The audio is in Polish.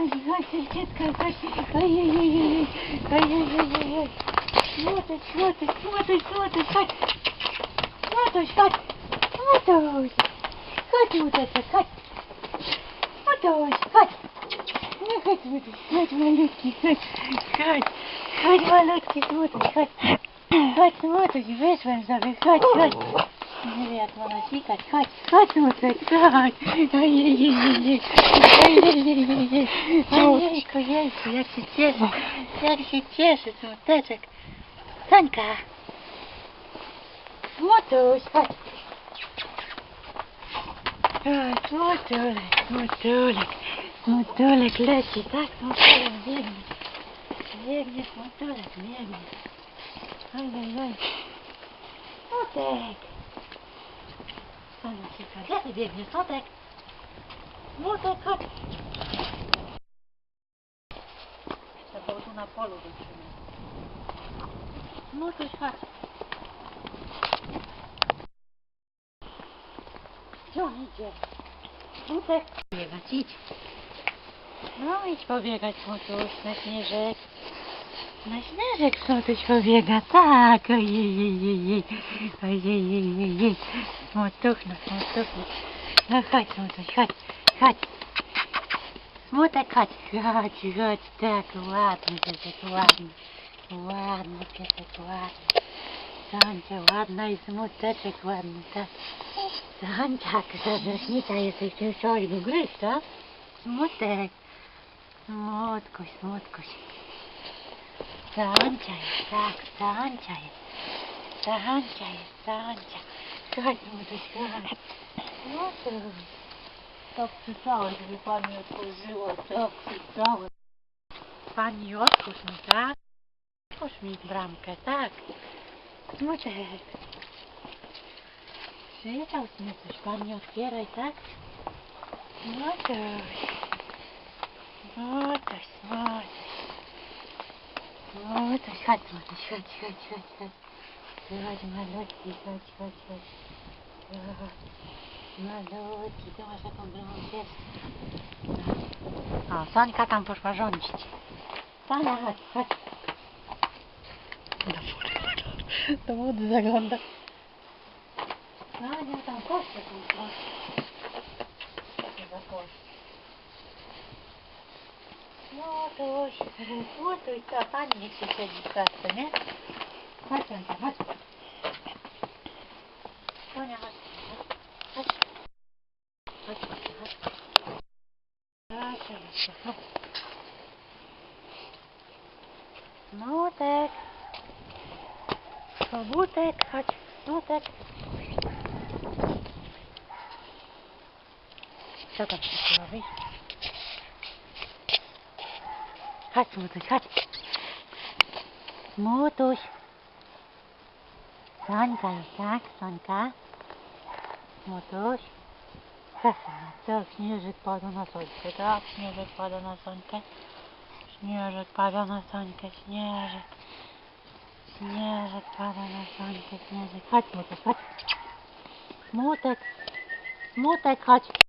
chodź, dziecko, chodź. Ojej. Smutuś, chodź. Smutuś, chodź. Smutuś. Chodź, Smuteczek, chodź. Smutuś, chodź. No chodź, Smutuś, chodź malutki, chodź. Chodź malutki, Smutuś, chodź. Chodź, Smutuś, wyszłem sobie, chodź. Nie wiem jak można sikać, chodź, Smutek, chodź. Ojej. Ojejku, jak się cieszy, Smuteczek. Sońka. Smutuś, chodź. Smutulek leci, tak? Smutulek biegnie. Biegnie, Smutulek biegnie. Oj. Smutek. Sonia się gdzie ty biegniesz, Smutek? Smutek, chodź. To było tu na polu wytrzymać. Smutuś, chodź. Gdzie on idzie? Smutek. Biegać, idź. No idź pobiegać, Smutuś, na śnieżek. Na śnieżek, Smutuś pobiega, tak. Ojej. Smutuchno. No chodź, Smutuś, chodź. Smutek, chodź, tak, ładny piesek, ładny piesek, ładny. Sonia ładna i Smuteczek ładny, tak. Sonia, grzecznica jesteś, ty chciałaś go gryźć, tak? Smutek. Smutkuś. Sonia jest, tak, Sonia jest. Chodź, Smutuś, chodź. Smutuś. Tak krzyczałeś, żeby pani otworzyła, tak krzyczałeś. Pani otwórz mi, tak? Otwórz mi bramkę, tak. Smutek. Przyjechał Smutuś, pani otwieraj, tak? Smutuś, chodź Smutuś, chodź. Chodź malutki, chodź. Malutki, ty masz taką białą pieskę. O, Sońka tam poszła rządzić. Sonia, chodź. Do wody zagląda. Sonia tam koszczę tylko. Co za kość? Smutuś, to pani niech się siedzi w klatce, nie? Chodź, Sonia, chodź. Sonia, chodź. Smutek. Kogutek, chodź. Smutek. Co tam się robi? Chodź, Smutuś, chodź. Smutuś. Sońka jest, tak? Sońka. Smutuś. Tak, śnieżek pada na Sońkę, tak? Śnieżek pada na Sońkę. Śnieżek pada na Sońkę, śnieżek. Śnieżek pada na Sońkę, śnieżek. Chodź, Smutek, chodź. Smutek, chodź.